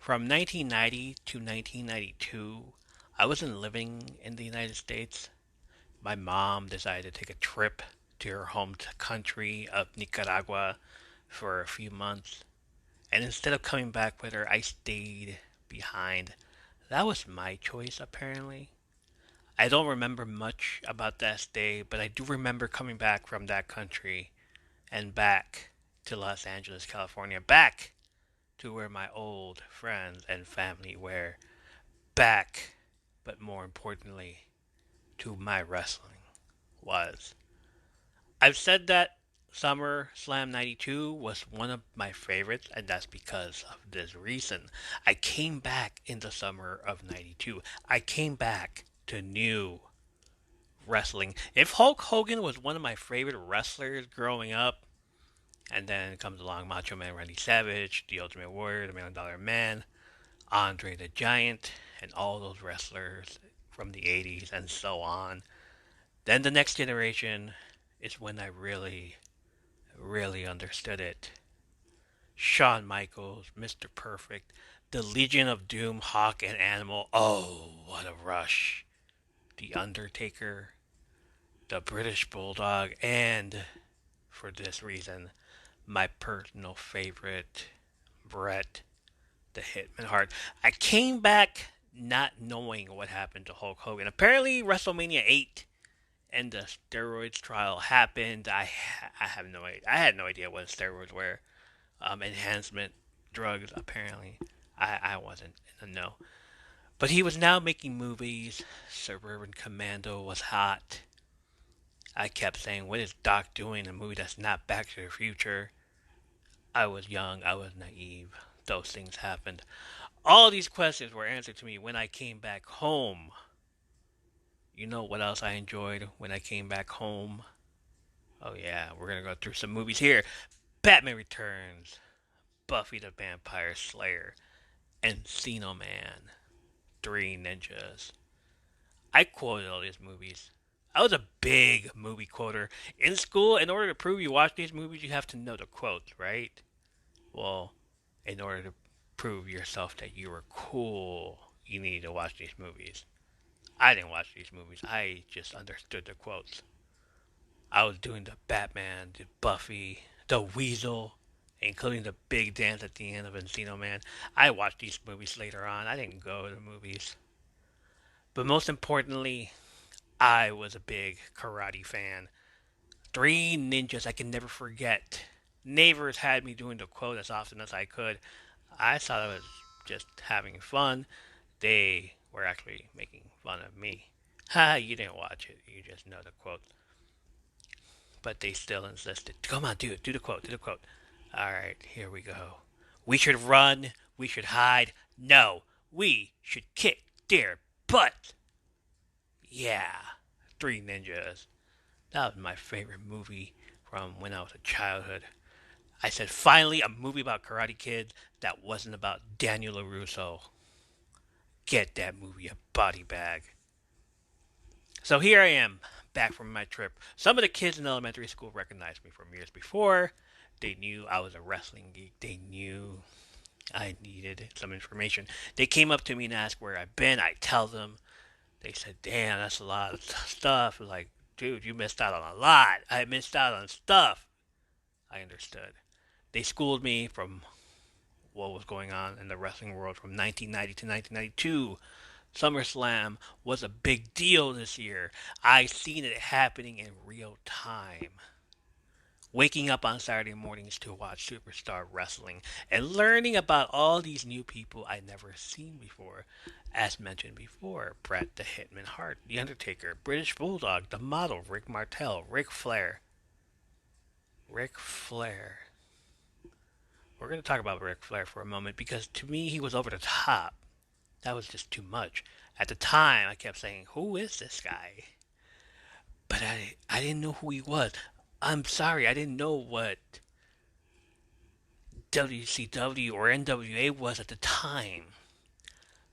From 1990 to 1992, I wasn't living in the United States. My mom decided to take a trip to her home country of Nicaragua for a few months. And instead of coming back with her, I stayed behind. That was my choice, apparently. I don't remember much about that stay, but I do remember coming back from that country and back to Los Angeles, California, back to where my old friends and family were, back, but more importantly, to my wrestling was. I've said that SummerSlam 92 was one of my favorites, and that's because of this reason. I came back in the summer of 92. I came back to new wrestling. If Hulk Hogan was one of my favorite wrestlers growing up, and then comes along Macho Man Randy Savage, The Ultimate Warrior, The Million Dollar Man, Andre the Giant, and all those wrestlers from the 80s and so on. Then the next generation is when I really understood it. Shawn Michaels, Mr. Perfect, the Legion of Doom, Hawk and Animal. Oh, what a rush. The Undertaker, the British Bulldog, and for this reason, my personal favorite, Bret the Hitman Hart. I came back not knowing what happened to Hulk Hogan. Apparently, WrestleMania 8 and the steroids trial happened. I have no idea. I had no idea what steroids were. Enhancement drugs, apparently. I wasn't in the know. But he was now making movies. Suburban Commando was hot. I kept saying, what is Doc doing in a movie that's not Back to the Future? I was young. I was naive. Those things happened. All these questions were answered to me when I came back home. You know what else I enjoyed when I came back home? Oh, yeah, we're going to go through some movies here. Batman Returns, Buffy the Vampire Slayer, Encino Man, Three Ninjas. I quoted all these movies. I was a big movie quoter. In school, in order to prove you watch these movies, you have to know the quotes, right? Well, in order to prove yourself that you were cool, you need to watch these movies. I didn't watch these movies. I just understood the quotes. I was doing the Batman, the Buffy, the Weasel, including the big dance at the end of Encino Man. I watched these movies later on. I didn't go to the movies. But most importantly, I was a big karate fan. Three Ninjas I can never forget. Neighbors had me doing the quote as often as I could. I thought I was just having fun. They were actually making fun of me. Ha, you didn't watch it. You just know the quote. But they still insisted. Come on, do it. Do the quote. Do the quote. All right, here we go. We should run. We should hide. No, we should kick their butt. Yeah, Three Ninjas. That was my favorite movie from when I was a childhood. I said, finally, a movie about Karate Kid that wasn't about Daniel LaRusso. Get that movie a body bag. So here I am, back from my trip. Some of the kids in elementary school recognized me from years before. They knew I was a wrestling geek. They knew I needed some information. They came up to me and asked where I've been. I tell them. They said, damn, that's a lot of stuff. Like, dude, you missed out on a lot. I missed out on stuff. I understood. They schooled me from what was going on in the wrestling world from 1990 to 1992. SummerSlam was a big deal this year. I seen it happening in real time. Waking up on Saturday mornings to watch Superstar Wrestling and learning about all these new people I never seen before. As mentioned before, Bret the Hitman Hart, The Undertaker, British Bulldog, The Model, Rick Martel, Ric Flair. Ric Flair. We're going to talk about Ric Flair for a moment because to me he was over the top. That was just too much. At the time, I kept saying, who is this guy? But I didn't know who he was. I'm sorry, I didn't know what WCW or NWA was at the time.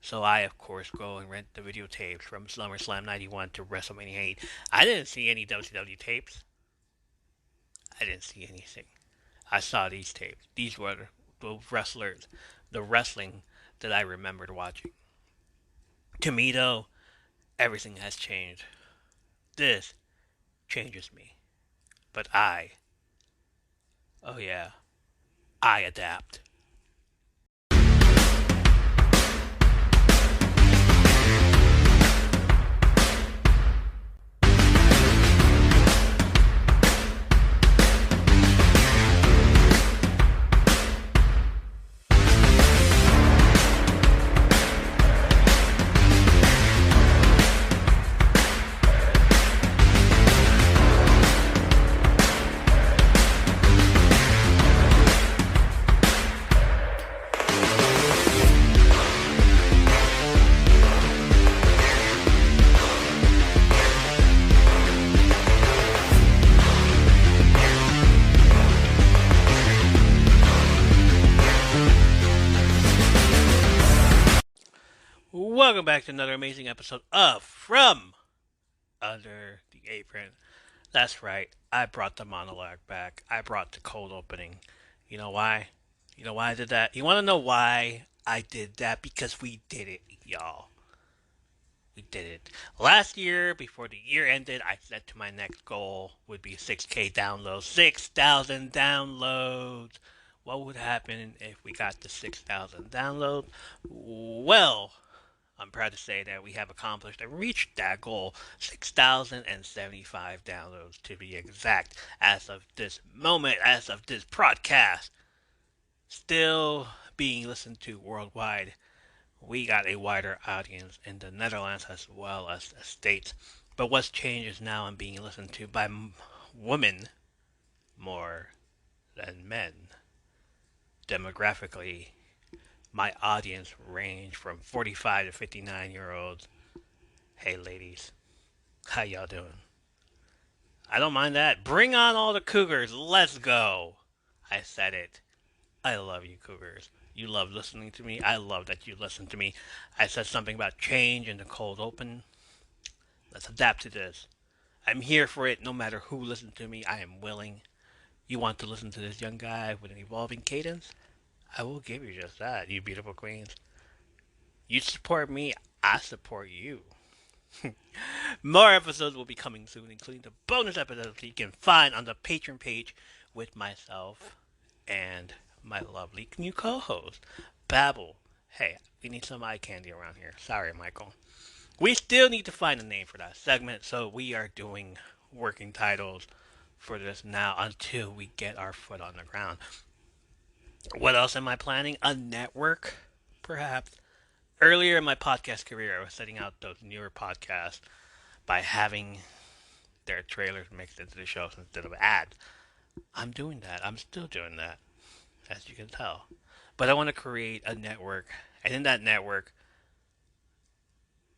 So I, of course, go and rent the videotapes from SummerSlam 91 to WrestleMania 8. I didn't see any WCW tapes. I didn't see anything. I saw these tapes. These were the wrestlers, the wrestling that I remembered watching. To me, though, everything has changed. This changes me. But oh yeah, I adapt. Welcome back to another amazing episode of From Under the Apron. That's right, I brought the monologue back. I brought the cold opening. You know why? You know why I did that? You want to know why I did that? Because we did it, y'all. We did it. Last year, before the year ended, I said to my next goal would be 6K downloads, 6,000 downloads. What would happen if we got to 6,000 downloads? Well, I'm proud to say that we have accomplished and reached that goal, 6,075 downloads to be exact, as of this moment, as of this broadcast. Still being listened to worldwide. We got a wider audience in the Netherlands as well as the States. But what's changed is now I'm being listened to by women more than men. Demographically, my audience range from 45 to 59-year-olds. Hey ladies, how y'all doing? I don't mind that. Bring on all the cougars. Let's go. I said it. I love you cougars. You love listening to me. I love that you listen to me. I said something about change in the cold open. Let's adapt to this. I'm here for it no matter who listens to me. I am willing. You want to listen to this young guy with an evolving cadence? I will give you just that, you beautiful queens. You support me, I support you. More episodes will be coming soon, including the bonus episodes you can find on the Patreon page with myself and my lovely new co-host, Babel. Hey, we need some eye candy around here. Sorry, Michael. We still need to find a name for that segment, so we are doing working titles for this now until we get our foot on the ground. What else am I planning? A network, perhaps. Earlier in my podcast career, I was setting out those newer podcasts by having their trailers mixed into the shows instead of ads. I'm doing that. I'm still doing that, as you can tell. But I want to create a network, and in that network,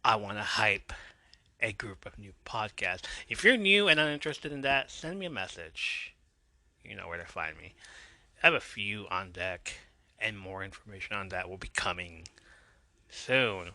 I want to hype a group of new podcasts. If you're new and uninterested in that, send me a message. You know where to find me. I have a few on deck, and more information on that will be coming soon.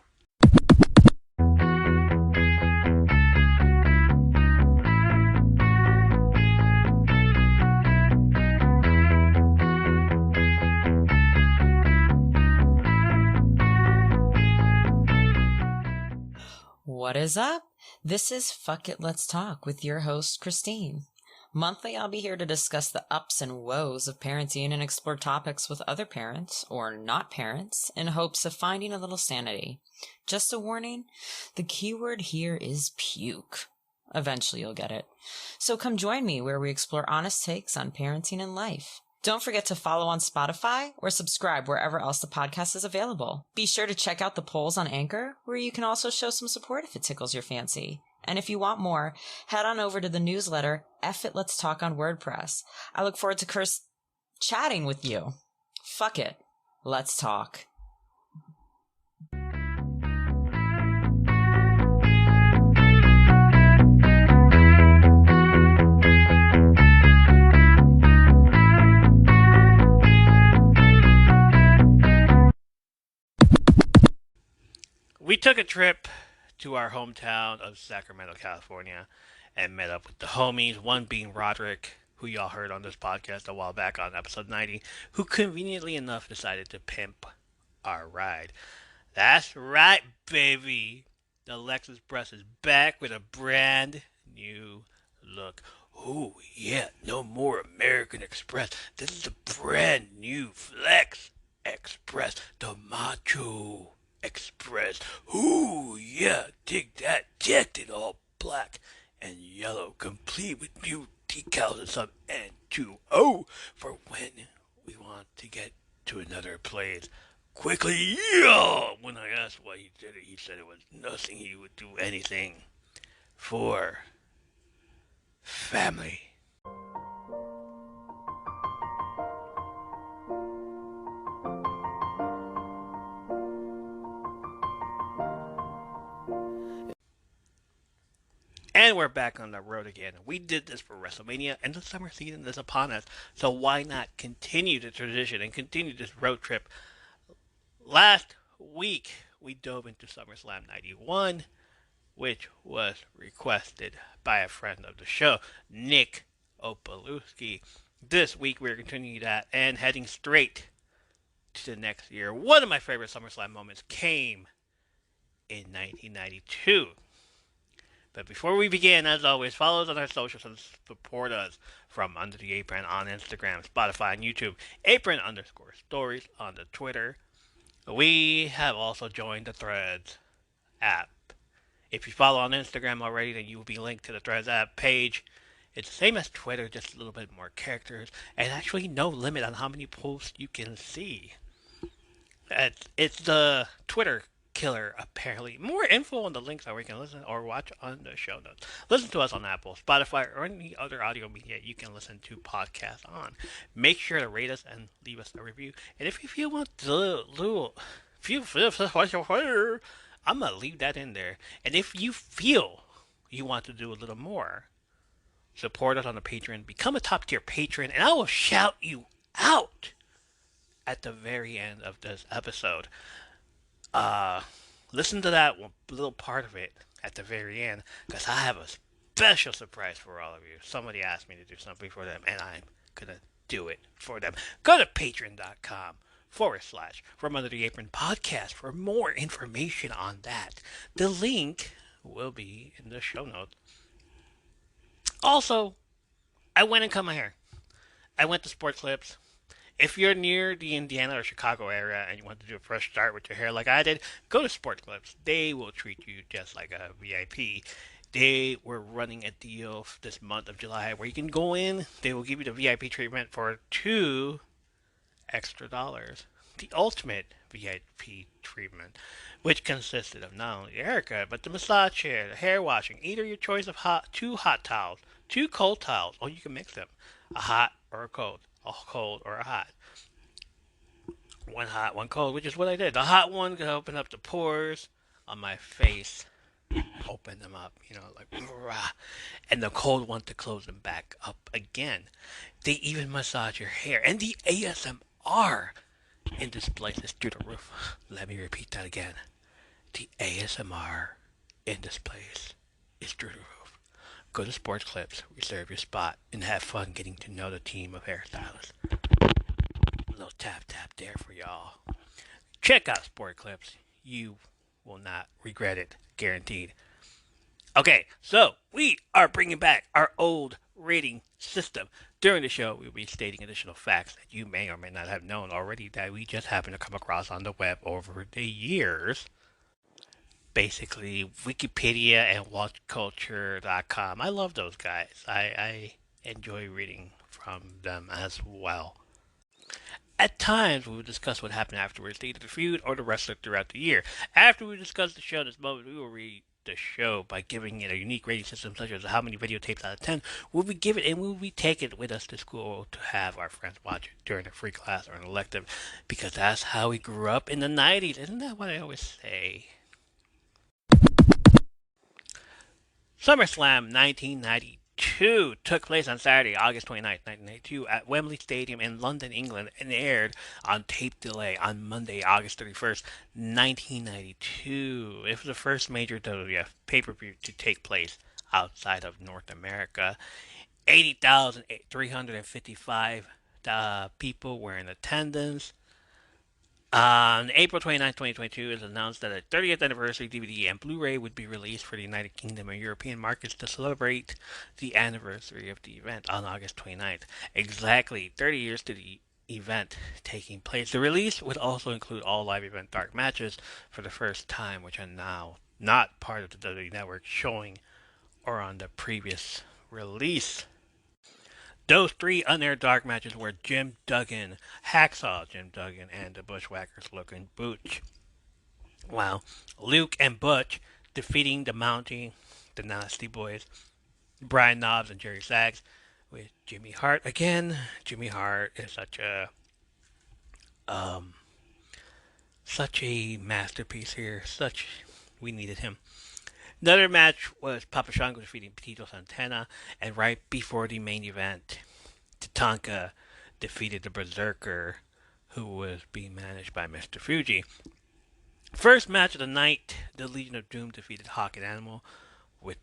What is up? This is Fuck It, Let's Talk with your host, Christine. Monthly, I'll be here to discuss the ups and woes of parenting and explore topics with other parents, or not parents, in hopes of finding a little sanity. Just a warning, the keyword here is puke. Eventually you'll get it. So come join me where we explore honest takes on parenting and life. Don't forget to follow on Spotify or subscribe wherever else the podcast is available. Be sure to check out the polls on Anchor, where you can also show some support if it tickles your fancy. And if you want more, head on over to the newsletter, F It Let's Talk on WordPress. I look forward to chatting with you. Fuck it. Let's talk. We took a trip to our hometown of Sacramento, California, and met up with the homies, one being Roderick, who y'all heard on this podcast a while back on episode 90, who conveniently enough decided to pimp Alright. That's right, baby. The Lex Express is back with a brand new look. Oh, yeah, no more American Express. This is a brand new Flex Express, the Macho Express. Ooh, yeah, dig that. Decked in all black and yellow, complete with new decals and some N2O for when we want to get to another place quickly. Yeah! When I asked why he did it, he said it was nothing. He would do anything for family. And we're back on the road again. We did this for WrestleMania, and the summer season is upon us. So why not continue the tradition and continue this road trip? Last week, we dove into SummerSlam 91, which was requested by a friend of the show, Nick Opalewski. This week, we're continuing that and heading straight to the next year. One of my favorite SummerSlam moments came in 1992. But before we begin, as always, follow us on our socials and support us from Under the Apron on Instagram, Spotify, and YouTube. Apron underscore stories on the Twitter. We have also joined the Threads app. If you follow on Instagram already, then you will be linked to the Threads app page. It's the same as Twitter, just a little bit more characters, and actually no limit on how many posts you can see. It's the Twitter killer, apparently. More info on the links that we can listen or watch on the show notes. Listen to us on Apple, Spotify, or any other audio media you can listen to podcasts on. Make sure to rate us and leave us a review. And if you want the little, I'm gonna leave that in there. And if you feel you want to do a little more, support us on the Patreon. Become a top tier patron, and I will shout you out at the very end of this episode. Uh, Listen to that one little part of it at the very end, because I have a special surprise for all of you. Somebody asked me to do something for them, and I'm gonna do it for them. Go to patreon.com/, From Under the Apron podcast for more information on that. The link will be in the show notes. Also, I went and cut my hair. I went to Sport Clips. If you're near the Indiana or Chicago area and you want to do a fresh start with your hair like I did, go to Sport Clips. They will treat you just like a VIP. They were running a deal this month of July where you can go in, they will give you the VIP treatment for $2 extra. The ultimate VIP treatment, which consisted of not only the haircut, but the massage chair, the hair washing, either your choice of two hot towels, two cold towels, or you can mix them, a hot or a cold or a hot. One hot, one cold, which is what I did. The hot one could open up the pores on my face, open them up, like rah, and the cold one to close them back up again. They even massage your hair, and the ASMR in this place is through the roof. Let me repeat that again. The ASMR in this place is through the roof. Go to Sports Clips, reserve your spot, and have fun getting to know the team of hairstylists. A little tap tap there for y'all. Check out Sport Clips. You will not regret it, guaranteed. Okay, so we are bringing back our old rating system. During the show, we'll be stating additional facts that you may or may not have known already that we just happened to come across on the web over the years. Basically, Wikipedia and WatchCulture.com. I love those guys. I enjoy reading from them as well. At times, we will discuss what happened afterwards, either the feud or the wrestler throughout the year. After we discuss the show this moment, we will read the show by giving it a unique rating system, such as how many videotapes out of 10 will we give it, and will we take it with us to school to have our friends watch it during a free class or an elective, because that's how we grew up in the 90s. Isn't that what I always say? SummerSlam 1992 took place on Saturday, August 29th, 1992, at Wembley Stadium in London, England, and aired on tape delay on Monday, August 31st, 1992. It was the first major WWF pay-per-view to take place outside of North America. 80,355 people were in attendance. On April 29, 2022, it was announced that a 30th anniversary DVD and Blu-ray would be released for the United Kingdom and European markets to celebrate the anniversary of the event on August 29th. Exactly 30 years to the event taking place. The release would also include all live event dark matches for the first time, which are now not part of the WWE Network showing or on the previous release. Those three unaired dark matches were Jim Duggan, Hacksaw Jim Duggan, and the Bushwhackers looking Butch. Wow. Luke and Butch defeating the Mountie, the Nasty Boys, Brian Knobbs and Jerry Sags with Jimmy Hart. Again, Jimmy Hart is um such a masterpiece here. We needed him. Another match was Papa Shango defeating Tito Santana, and right before the main event, Tatanka defeated the Berserker, who was being managed by Mr. Fuji. First match of the night, the Legion of Doom defeated Hawk and Animal with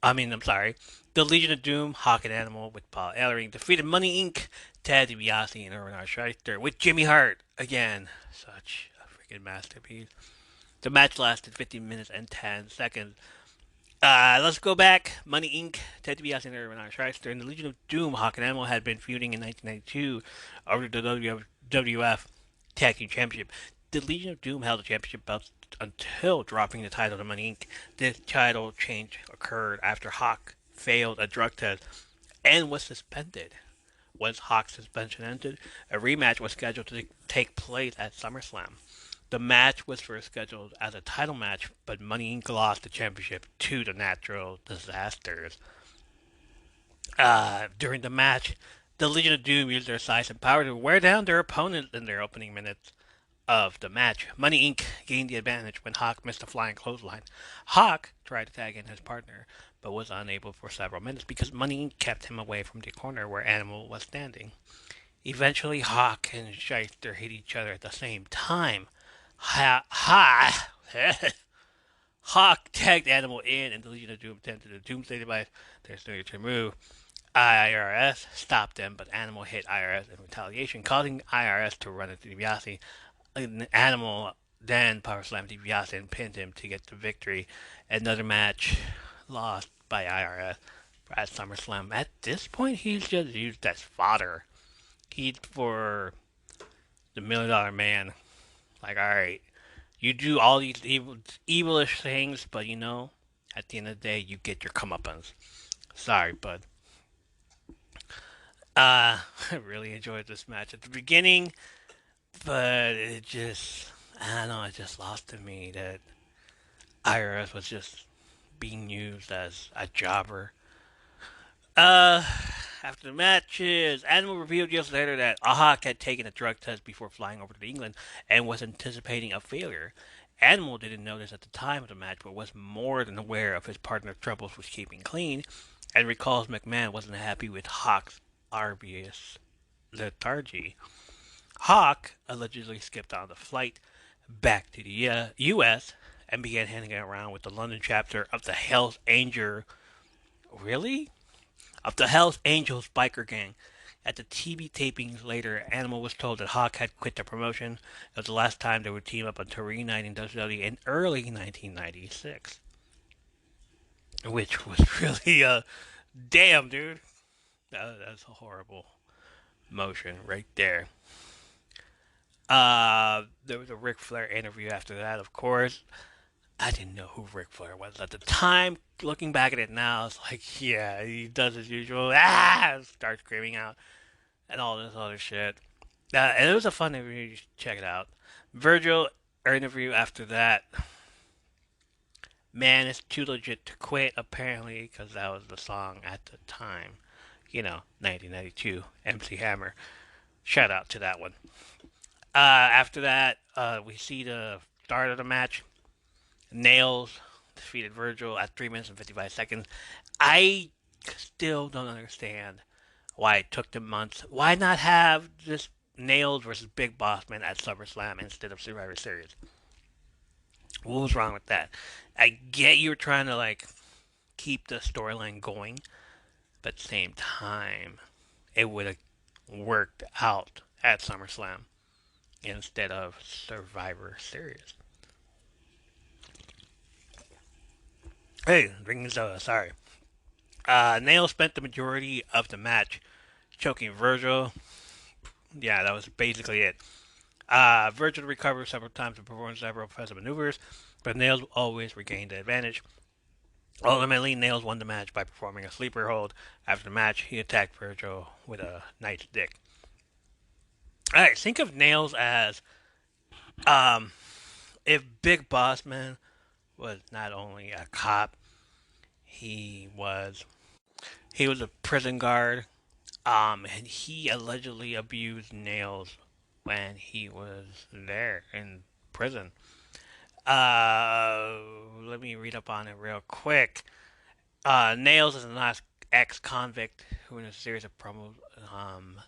I'm sorry. The Legion of Doom, Hawk and Animal with Paul Ellering defeated Money Inc., Ted DiBiase, and Erwin R. Schreister with Jimmy Hart. Again, such a freaking masterpiece. The match lasted 15 minutes and 10 seconds. Let's go back. Money Inc., Ted DiBiase, and Erwin R. Schreister, and the Legion of Doom, Hawk and Animal had been feuding in 1992 over the WWF Tag Team Championship. The Legion of Doom held the championship belts until dropping the title to Money Inc. This title change occurred after Hawk failed a drug test and was suspended. Once Hawk's suspension ended, a rematch was scheduled to take place at SummerSlam. The match was first scheduled as a title match, but Money Inc. lost the championship to the Natural Disasters. During the match, the Legion of Doom used their size and power to wear down their opponent in their opening minutes of the match. Money Inc. gained the advantage when Hawk missed a flying clothesline. Hawk tried to tag in his partner, but was unable for several minutes because Money Inc. kept him away from the corner where Animal was standing. Eventually, Hawk and Shyster hit each other at the same time. Hawk tagged Animal in, and the Legion of Doom attempted a Doomsday device, their signature move. IRS stopped them, but Animal hit IRS in retaliation, causing IRS to run into DiBiase. An Animal then power slammed DiBiase and pinned him to get the victory. Another match lost by IRS at SummerSlam. At this point, he's just used as fodder. He's for the $1 Million Man. Like, all right, you do all these evilish things, but at the end of the day, you get your comeuppance. Sorry, bud. I really enjoyed this match at the beginning, but I don't know, it just lost to me that IRS was just being used as a jobber. Uh, After the matches, Animal revealed years later that Ahak had taken a drug test before flying over to England and was anticipating a failure. Animal didn't know this at the time of the match, but was more than aware of his partner's troubles with keeping clean, and recalls McMahon wasn't happy with Hawk's obvious lethargy. Hawk allegedly skipped on the flight back to the U.S. and began hanging around with the London chapter of the Hells Angel. Really? Of the Hells Angels biker gang. At the TV tapings later, Animal was told that Hawk had quit the promotion. It was the last time they would team up until reuniting WWE in early 1996. Which was really, damn, dude. That's a horrible motion right there. There was a Ric Flair interview after that, of course. I didn't know who Ric Flair was at the time. Looking back at it now, it's like, yeah, he does his usual, starts screaming out, and all this other shit. And it was a fun interview. You should check it out. Virgil interview after that. Man, it's too legit to quit, apparently, because that was the song at the time. 1992, MC Hammer. Shout out to that one. After that, we see the start of the match. Nails defeated Virgil at 3 minutes and 55 seconds. I still don't understand why it took them months. Why not have this Nails versus Big Boss Man at SummerSlam instead of Survivor Series? What was wrong with that? I get you were trying to keep the storyline going, but at the same time, it would have worked out at SummerSlam. instead of Survivor Series. Hey, drinking soda, sorry. Nail spent the majority of the match choking Virgil. Yeah, that was basically it. Virgil recovered several times and performed several offensive maneuvers, but Nails always regained the advantage. Ultimately, Nails won the match by performing a sleeper hold. After the match, he attacked Virgil with a nightstick. Alright, think of Nails as um, if Big Boss Man was not only a cop, he was he was a prison guard. And he allegedly abused Nails when he was there in prison. Let me read up on it real quick. Nails is an ex-convict who, in a series of promos,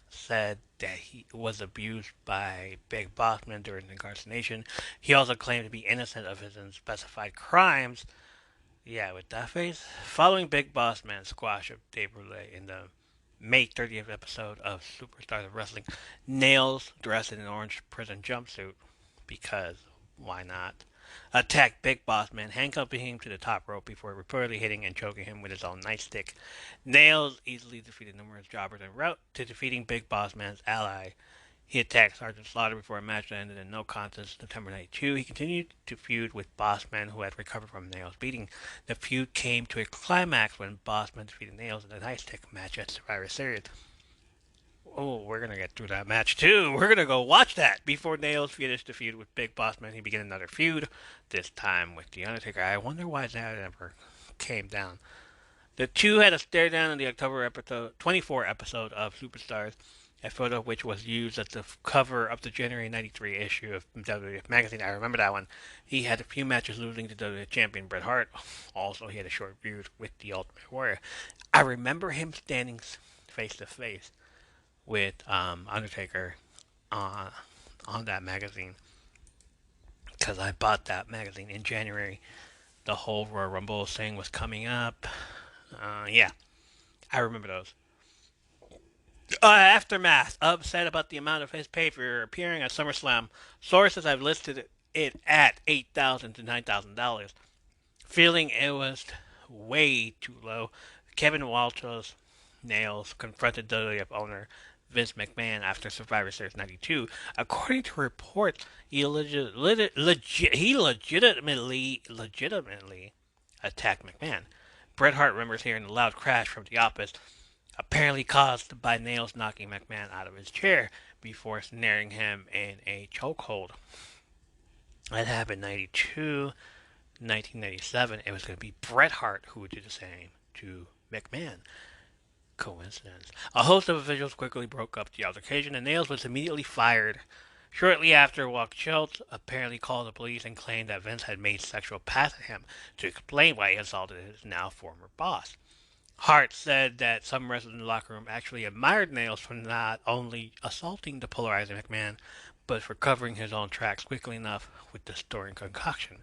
said that he was abused by Big Bossman during the incarceration. He also claimed to be innocent of his unspecified crimes. Yeah, with that face. Following Big Boss Man's squash of Dave Brule in the May 30th episode of Superstars of Wrestling, Nails, dressed in an orange prison jumpsuit, because why not, attacked Big Boss Man, handcuffing him to the top rope before reportedly hitting and choking him with his own nightstick. Nails easily defeated numerous jobbers en route to defeating Big Boss Man's ally. He attacked Sergeant Slaughter before a match that ended in no contest September 92. He continued to feud with Bossman, who had recovered from Nails' beating. The feud came to a climax when Bossman defeated Nails in a nightstick match at Survivor Series. Oh, we're going to get through that match too. We're going to go watch that. Before Nails finished the feud with Big Bossman, he began another feud, this time with The Undertaker. I wonder why that ever came down. The two had a stare down in the October 24 episode of Superstars, a photo of which was used as the cover of the January 93 issue of WWF Magazine. I remember that one. He had a few matches losing to WWF champion Bret Hart. Also, he had a short feud with the Ultimate Warrior. I remember him standing face to face with Undertaker uh, on that magazine because I bought that magazine in January. The whole Royal Rumble thing was coming up. Yeah, I remember those. Aftermath, upset about the amount of his pay for appearing at SummerSlam. Sources have listed it at $8,000 to $9,000. Feeling it was way too low, Kevin Walsh's Nails confronted WWF owner Vince McMahon after Survivor Series 92. According to reports, he legitimately attacked McMahon. Bret Hart remembers hearing a loud crash from the office, apparently caused by Nails knocking McMahon out of his chair before snaring him in a chokehold. That happened in 92. 1997, it was going to be Bret Hart who would do the same to McMahon. Coincidence. A host of officials quickly broke up the altercation, and Nails was immediately fired. Shortly after, Walk Schultz apparently called the police and claimed that Vince had made sexual pass at him to explain why he assaulted his now former boss. Hart said that some wrestlers in the locker room actually admired Nails for not only assaulting the polarizing McMahon, but for covering his own tracks quickly enough with the story concoction.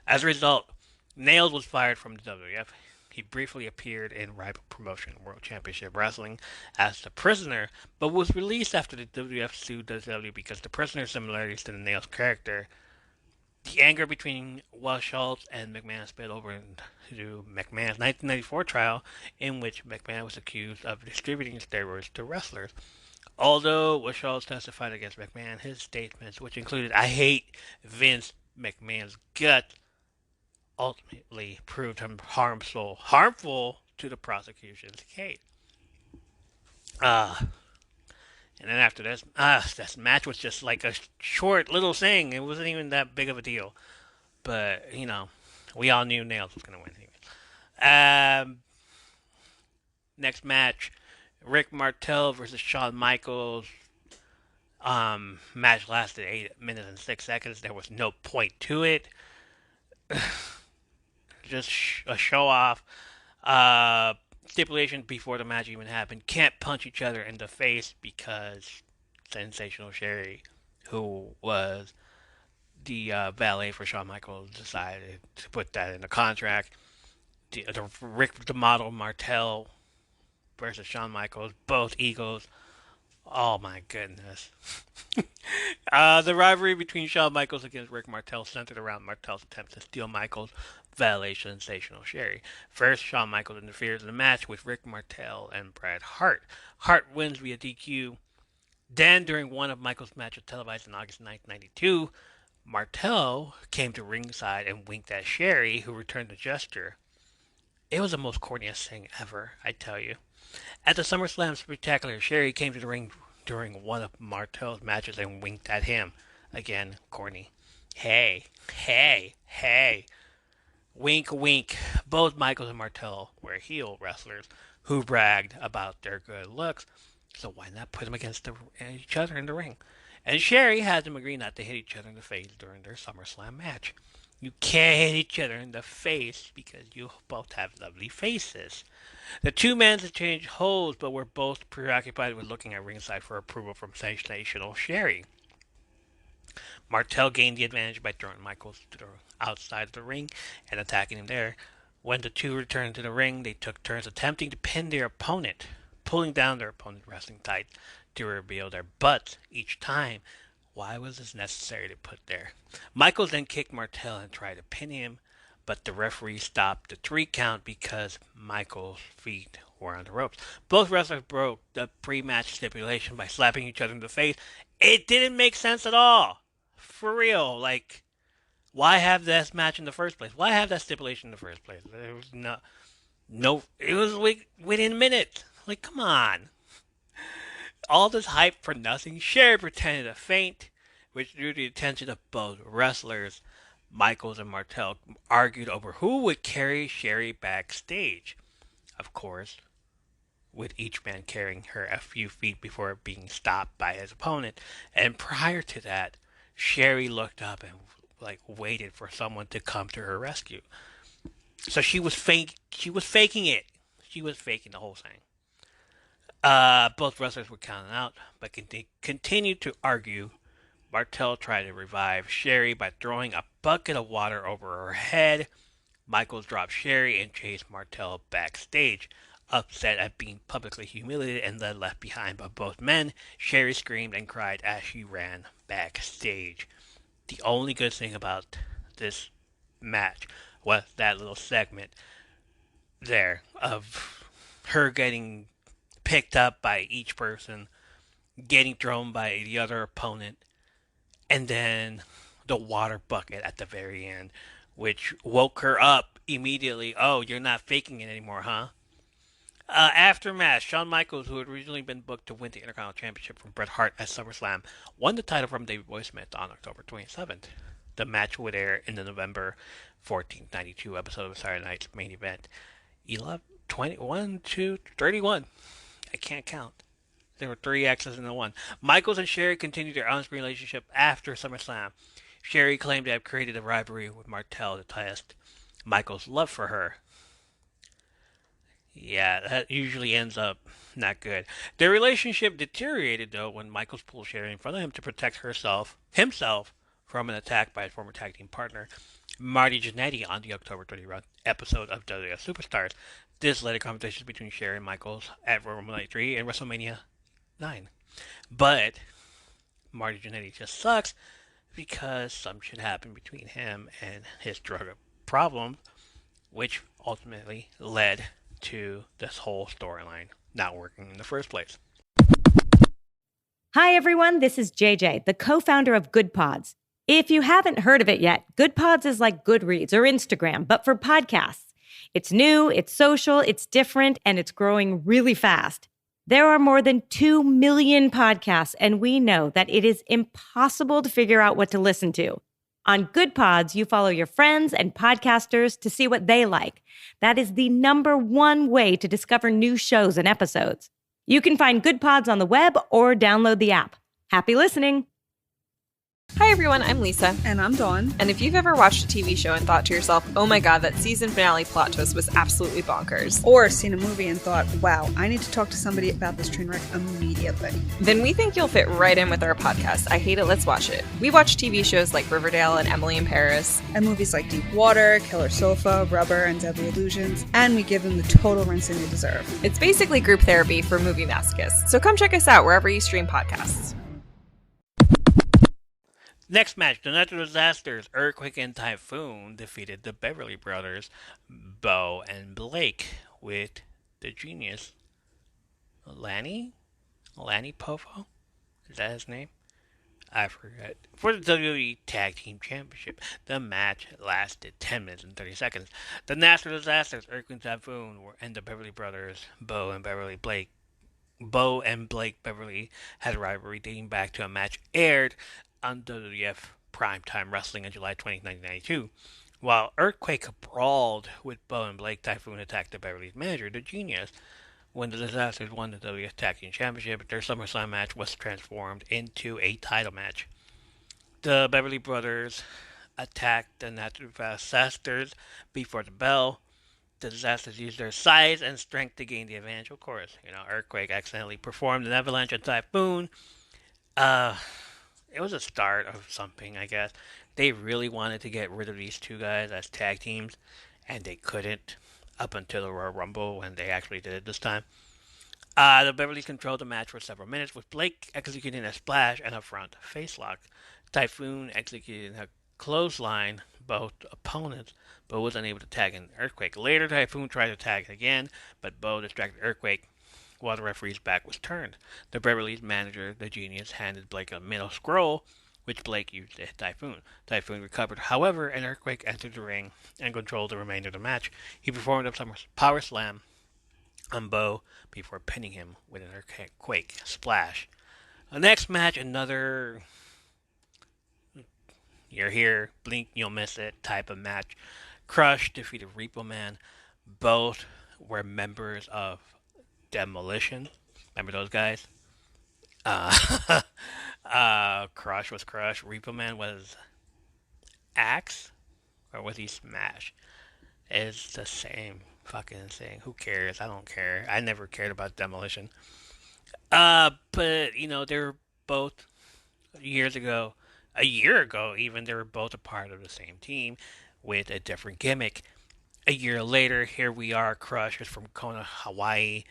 As a result, Nails was fired from the WWF. He briefly appeared in rival promotion World Championship Wrestling as the Prisoner, but was released after the WWF sued WWE because the Prisoner's similarities to the Nails character. The anger between Schultz and McMahon spilled over into McMahon's 1994 trial, in which McMahon was accused of distributing steroids to wrestlers. Although Schultz testified against McMahon, his statements, which included "I hate Vince McMahon's gut," ultimately proved him harmful to the prosecution's case. Uh, and then after this match was just like a short little thing. It wasn't even that big of a deal. But, we all knew Nails was going to win. Next match, Rick Martel versus Shawn Michaels. Match lasted 8 minutes and 6 seconds. There was no point to it. Just a show off. Stipulation before the match even happened: can't punch each other in the face because Sensational Sherry, who was the valet for Shawn Michaels, decided to put that in the contract. The model Martel versus Shawn Michaels, both egos Oh my goodness. The rivalry between Shawn Michaels against Rick Martel centered around Martel's attempt to steal Michaels' violation of sensational Sherry. First, Shawn Michaels interferes in the match with Rick Martel and Bret Hart. Hart wins via DQ. Then, during one of Michaels' matches televised on August 9th, 92, Martel came to ringside and winked at Sherry, who returned the gesture. It was the most corniest thing ever, I tell you. At the SummerSlam Spectacular, Sherry came to the ring during one of Martel's matches and winked at him. Again, corny. Hey, hey, hey. Wink, wink. Both Michaels and Martel were heel wrestlers who bragged about their good looks, so why not put them against each other in the ring? And Sherry had them agree not to hit each other in the face during their SummerSlam match. You can't hit each other in the face because you both have lovely faces. The two men exchanged holds, but were both preoccupied with looking at ringside for approval from sensational Sherry. Martel gained the advantage by throwing Michaels to the outside of the ring and attacking him there. When the two returned to the ring, they took turns attempting to pin their opponent, pulling down their opponent's wrestling tights to reveal their butts each time. Why was this necessary to put there? Michaels then kicked Martel and tried to pin him, but the referee stopped the 3 count because Michaels' feet were on the ropes. Both wrestlers broke the pre-match stipulation by slapping each other in the face. It didn't make sense at all. For real, like, why have this match in the first place? Why have that stipulation in the first place? There was no, it was within minutes. Like, come on. All this hype for nothing. Sherry pretended to faint, which drew the attention of both wrestlers. Michaels and Martel argued over who would carry Sherry backstage. Of course, with each man carrying her a few feet before being stopped by his opponent. And prior to that, Sherry looked up and waited for someone to come to her rescue. So she was fake. She was faking it. She was faking the whole thing. Both wrestlers were counted out, but continued to argue. Martel tried to revive Sherry by throwing a bucket of water over her head. Michaels dropped Sherry and chased Martel backstage. Upset at being publicly humiliated and then left behind by both men, Sherry screamed and cried as she ran backstage. The only good thing about this match was that little segment there of her getting picked up by each person, getting thrown by the other opponent, and then the water bucket at the very end, which woke her up immediately. Oh, you're not faking it anymore, huh? Aftermath, Shawn Michaels, who had originally been booked to win the Intercontinental Championship from Bret Hart at SummerSlam, won the title from Davey Boy Smith on October 27th. The match would air in the November 14th, 92 episode of Saturday Night's Main Event. 11, 21, 2, 31. I can't count. There were 3 X's in the one. Michaels and Sherry continued their on-screen relationship after SummerSlam. Sherry claimed to have created a rivalry with Martel to test Michaels' love for her. Yeah, that usually ends up not good. Their relationship deteriorated though when Michaels pulled Sherry in front of him to protect himself, from an attack by his former tag team partner Marty Jannetty on the October 30th episode of WWF Superstars. This led to conversations between Sherry and Michaels at Royal Rumble Night 3 and WrestleMania 9. But Marty Jannetty just sucks because some shit happened between him and his drug problem, which ultimately led to this whole storyline not working in the first place. Hi, everyone. This is JJ, the co-founder of Good Pods. If you haven't heard of it yet, Good Pods is like Goodreads or Instagram, but for podcasts. It's new, it's social, it's different, and it's growing really fast. There are more than 2 million podcasts, and we know that it is impossible to figure out what to listen to. On Good Pods, you follow your friends and podcasters to see what they like. That is the #1 way to discover new shows and episodes. You can find Good Pods on the web or download the app. Happy listening! Hi everyone, I'm Lisa. And I'm Dawn. And if you've ever watched a TV show and thought to yourself, oh my god, that season finale plot twist was absolutely bonkers. Or seen a movie and thought, wow, I need to talk to somebody about this train wreck immediately. Then we think you'll fit right in with our podcast, I Hate It, Let's Watch It. We watch TV shows like Riverdale and Emily in Paris. And movies like Deep Water, Killer Sofa, Rubber, and Deadly Illusions. And we give them the total rinsing they deserve. It's basically group therapy for movie masochists. So come check us out wherever you stream podcasts. Next match, the natural disasters, Earthquake and Typhoon defeated the Beverly Brothers, Bo and Blake, with the genius Lanny Poffo? Is that his name? I forget. For the WWE Tag Team Championship, the match lasted 10 minutes and 30 seconds. The natural disasters, Earthquake and Typhoon, and the Beverly Brothers, Bo and Blake Beverly, had a rivalry dating back to a match aired on WWF Primetime Wrestling in July 20, 1992. While Earthquake brawled with Bo and Blake, Typhoon attacked the Beverly's manager, the Genius. When the Disasters won the WWF Tag Team Championship, their SummerSlam match was transformed into a title match. The Beverly Brothers attacked the Natural Disasters before the bell. The Disasters used their size and strength to gain the advantage, of course. Earthquake accidentally performed an avalanche on Typhoon. It was a start of something, I guess. They really wanted to get rid of these two guys as tag teams, and they couldn't up until the Royal Rumble when they actually did it this time. The Beverlys controlled the match for several minutes, with Blake executing a splash and a front facelock. Typhoon executing a clothesline both opponents, but was unable to tag in Earthquake. Later, Typhoon tried to tag again, but Bo distracted Earthquake while the referee's back was turned. The Beverly's manager, the Genius, handed Blake a metal scroll, which Blake used to hit Typhoon. Typhoon recovered, however, and Earthquake entered the ring and controlled the remainder of the match. He performed a power slam on Bo before pinning him with an Earthquake splash. The next match, another you're here, blink, you'll miss it type of match. Crush defeated Repo Man. Both were members of Demolition. Remember those guys? Crush was Crush. Repo Man was Axe? Or was he Smash? It's the same fucking thing. Who cares? I don't care. I never cared about Demolition. But, they were both years ago, a year ago even, they were both a part of the same team with a different gimmick. A year later, here we are. Crush is from Kona, Hawaii.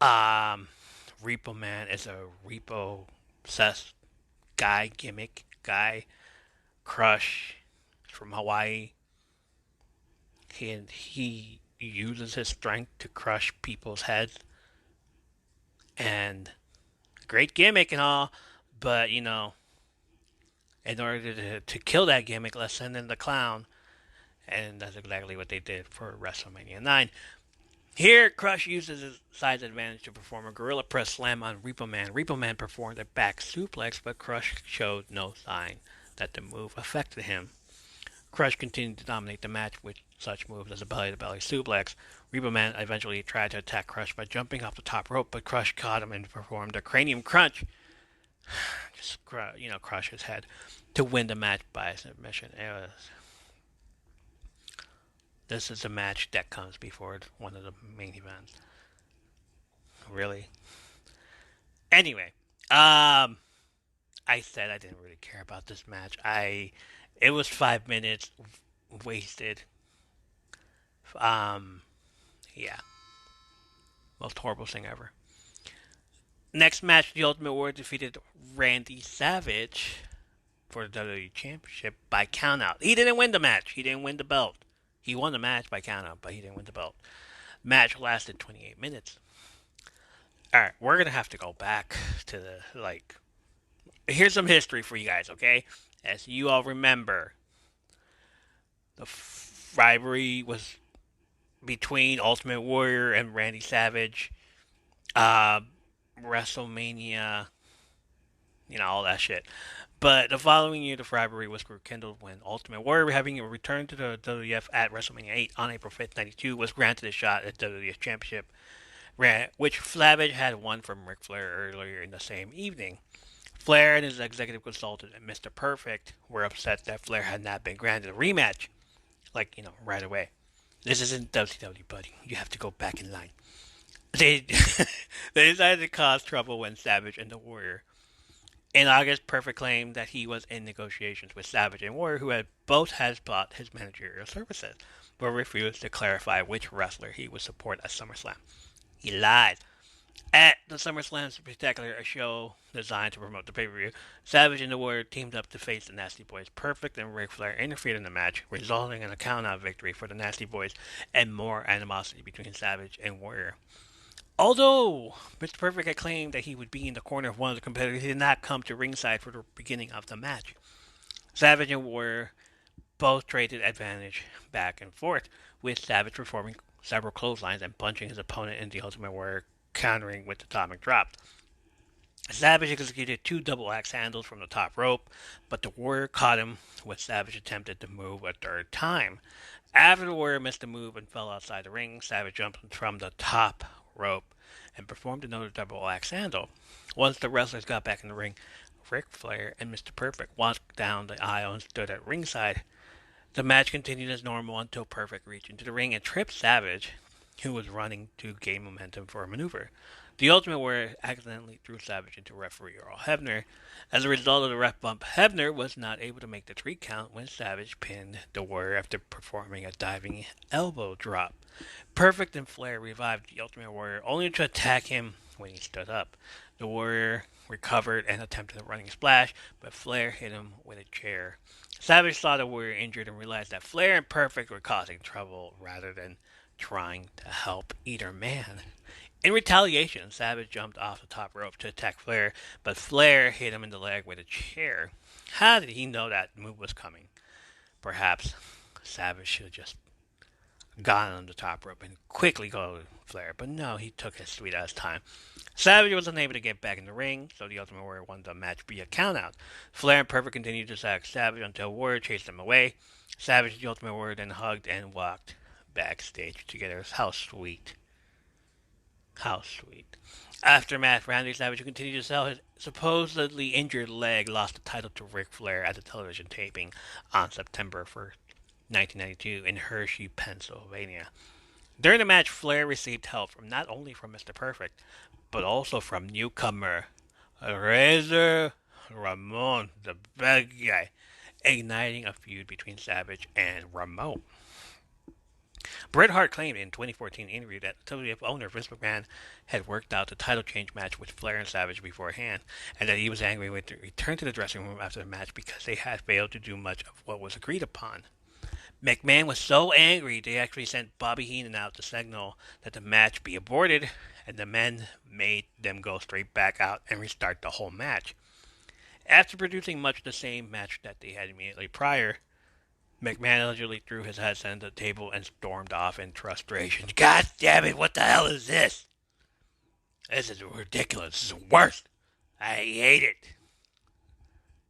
Repo Man is a repo obsessed gimmick guy. Crush is from Hawaii. He uses his strength to crush people's heads. And great gimmick and all, but in order to kill that gimmick, let's send in the clown. And that's exactly what they did for WrestleMania 9. Here, Crush uses his size advantage to perform a gorilla press slam on Repo Man. Repo Man performed a back suplex, but Crush showed no sign that the move affected him. Crush continued to dominate the match with such moves as a belly-to-belly suplex. Repo Man eventually tried to attack Crush by jumping off the top rope, but Crush caught him and performed a cranium crunch. Just, crush his head to win the match by submission. This is a match that comes before one of the main events. Really? Anyway, I said I didn't really care about this match. It was 5 minutes wasted. Yeah. Most horrible thing ever. Next match, the Ultimate Warrior defeated Randy Savage for the WWE Championship by countout. He didn't win the match. He didn't win the belt. He won the match by countout, but he didn't win the belt. Match lasted 28 minutes. Alright, we're going to have to go back to here's some history for you guys, okay? As you all remember, the rivalry was between Ultimate Warrior and Randy Savage. WrestleMania, all that shit. But the following year, the rivalry was rekindled when Ultimate Warrior, having a return to the WWF at WrestleMania 8 on April 5th, 92, was granted a shot at the WWF Championship, which Savage had won from Ric Flair earlier in the same evening. Flair and his executive consultant and Mr. Perfect were upset that Flair had not been granted a rematch, right away. This isn't WCW, buddy. You have to go back in line. They they decided to cause trouble when Savage and the Warrior. In August, Perfect claimed that he was in negotiations with Savage and Warrior, who had both bought his managerial services, but refused to clarify which wrestler he would support at SummerSlam. He lied. At the SummerSlam Spectacular, a show designed to promote the pay-per-view, Savage and the Warrior teamed up to face the Nasty Boys. Perfect and Ric Flair interfered in the match, resulting in a count-out victory for the Nasty Boys and more animosity between Savage and Warrior. Although Mr. Perfect had claimed that he would be in the corner of one of the competitors, he did not come to ringside for the beginning of the match. Savage and Warrior both traded advantage back and forth, with Savage performing several clotheslines and punching his opponent in the Ultimate Warrior, countering with the atomic drop. Savage executed 2 double axe handles from the top rope, but the Warrior caught him when Savage attempted to move a third time. After the Warrior missed the move and fell outside the ring, Savage jumped from the top rope and performed another double axe handle. Once the wrestlers got back in the ring, Ric Flair and Mr. Perfect walked down the aisle and stood at ringside. The match continued as normal until Perfect reached into the ring and tripped Savage, who was running to gain momentum for a maneuver. The Ultimate Warrior accidentally threw Savage into referee Earl Hebner. As a result of the ref bump, Hebner was not able to make the 3 count when Savage pinned the Warrior after performing a diving elbow drop. Perfect and Flair revived the Ultimate Warrior, only to attack him when he stood up. The Warrior recovered and attempted a running splash, but Flair hit him with a chair. Savage saw the Warrior injured and realized that Flair and Perfect were causing trouble rather than trying to help either man. In retaliation, Savage jumped off the top rope to attack Flair, but Flair hit him in the leg with a chair. How did he know that move was coming? Perhaps Savage should have just gone on the top rope and quickly go to Flair, but no, he took his sweet ass time. Savage was unable to get back in the ring, so the Ultimate Warrior won the match via countout. Flair and Perfect continued to attack Savage until Warrior chased them away. Savage and the Ultimate Warrior then hugged and walked backstage together. How sweet. How sweet. Aftermath, Randy Savage, who continued to sell his supposedly injured leg, lost the title to Ric Flair at the television taping on September 1st, 1992 in Hershey, Pennsylvania. During the match, Flair received help from not only from Mr. Perfect, but also from newcomer Razor Ramon, the bad guy, igniting a feud between Savage and Ramon. Bret Hart claimed in a 2014 interview that WWF owner Vince McMahon had worked out the title change match with Flair and Savage beforehand, and that he was angry with the return to the dressing room after the match because they had failed to do much of what was agreed upon. McMahon was so angry they actually sent Bobby Heenan out to signal that the match be aborted, and the men made them go straight back out and restart the whole match. After producing much the same match that they had immediately prior, McMahon allegedly threw his headset on the table and stormed off in frustration. God damn it, what the hell is this? This is ridiculous. This is the worst. I hate it.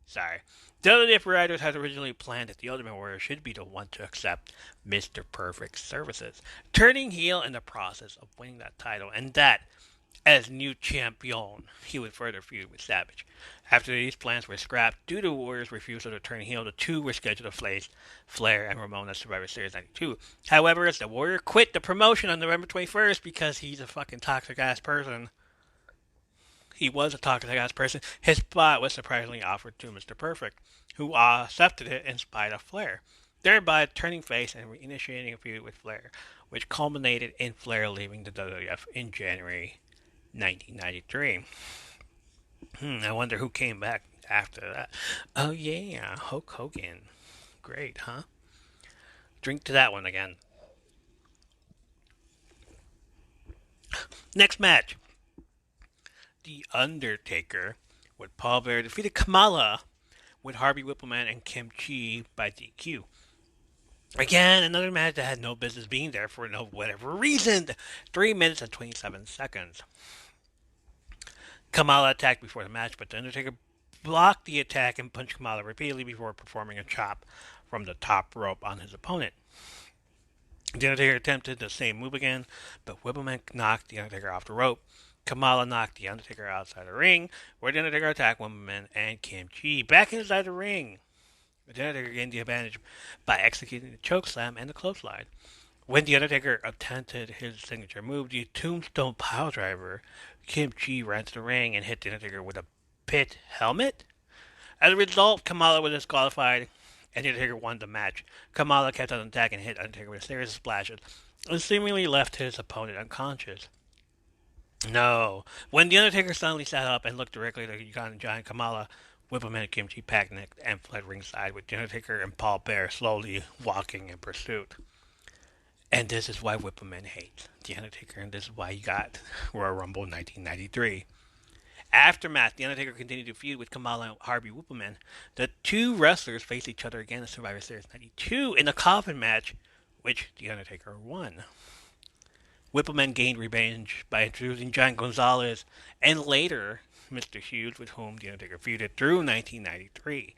Sorry. WWF writers had originally planned that the Ultimate Warrior should be the one to accept Mr. Perfect's services, turning heel in the process of winning that title, and that, as new champion, he would further feud with Savage. After these plans were scrapped due to Warrior's refusal to turn heel, the two were scheduled to face Flair and Ramon at Survivor Series 92. However, as the Warrior quit the promotion on November 21st because he's a fucking toxic-ass person, he was a toxic-ass person, his spot was surprisingly offered to Mr. Perfect, who accepted it in spite of Flair, thereby turning face and reinitiating a feud with Flair, which culminated in Flair leaving the WWF in January 1993. I wonder who came back after that. Oh yeah, Hulk Hogan. Great, huh? Drink to that one again. Next match. The Undertaker with Paul Bearer defeated Kamala with Harvey Whippleman and Kim Chi by DQ. Again, another match that had no business being there for no whatever reason. 3 minutes and 27 seconds. Kamala attacked before the match, but The Undertaker blocked the attack and punched Kamala repeatedly before performing a chop from the top rope on his opponent. The Undertaker attempted the same move again, but Whippleman knocked The Undertaker off the rope. Kamala knocked The Undertaker outside the ring, where The Undertaker attacked Wimbledon and Kim Chi back inside the ring. The Undertaker gained the advantage by executing the chokeslam and the clothesline. When The Undertaker attempted his signature move, the Tombstone Piledriver, Kim Chi ran to the ring and hit The Undertaker with a pit helmet. As a result, Kamala was disqualified, and The Undertaker won the match. Kamala kept on attacking and hit Undertaker with a series of splashes, and seemingly left his opponent unconscious. No. When The Undertaker suddenly sat up and looked directly at the Ugandan giant, Kamala implemented Kim Chi panicked and fled ringside, with The Undertaker and Paul Bearer slowly walking in pursuit. And this is why Whippleman hates The Undertaker, and this is why he got Royal Rumble 1993. Aftermath, The Undertaker continued to feud with Kamala and Harvey Whippleman. The two wrestlers faced each other again in Survivor Series 92 in a coffin match, which The Undertaker won. Whippleman gained revenge by introducing John Gonzalez and later Mr. Hughes, with whom The Undertaker feuded through 1993.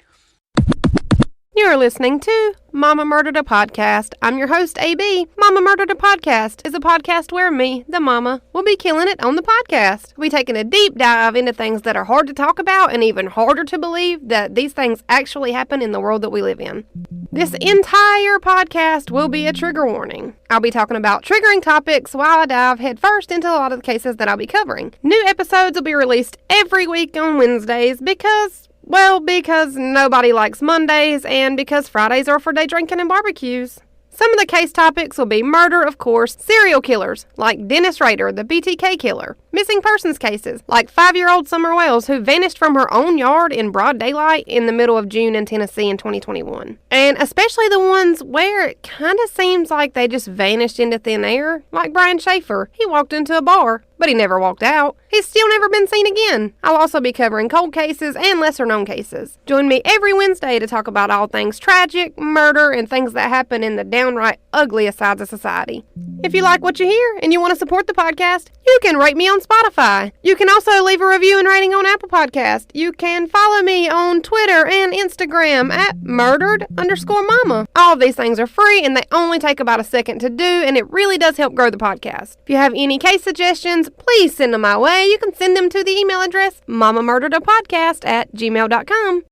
You're listening to Mama Murdered a Podcast. I'm your host, AB. Mama Murdered a Podcast is a podcast where me, the mama, will be killing it on the podcast. We'll be taking a deep dive into things that are hard to talk about and even harder to believe that these things actually happen in the world that we live in. This entire podcast will be a trigger warning. I'll be talking about triggering topics while I dive headfirst into a lot of the cases that I'll be covering. New episodes will be released every week on Wednesdays because nobody likes Mondays and because Fridays are for day drinking and barbecues. Some of the case topics will be murder, of course, serial killers, like Dennis Rader, the BTK killer, missing persons cases, like 5-year-old Summer Wells, who vanished from her own yard in broad daylight in the middle of June in Tennessee in 2021. And especially the ones where it kind of seems like they just vanished into thin air, like Brian Schaefer. He walked into a bar, but he never walked out. He's still never been seen again. I'll also be covering cold cases and lesser-known cases. Join me every Wednesday to talk about all things tragic, murder, and things that happen in the downright ugliest sides of society. If you like what you hear and you want to support the podcast, you can rate me on Spotify. You can also leave a review and rating on Apple Podcast. You can follow me on Twitter and Instagram at murdered_mama. All of these things are free and they only take about a second to do, and it really does help grow the podcast. If you have any case suggestions, please send them my way. You can send them to the email address mamamurderedapodcast@gmail.com.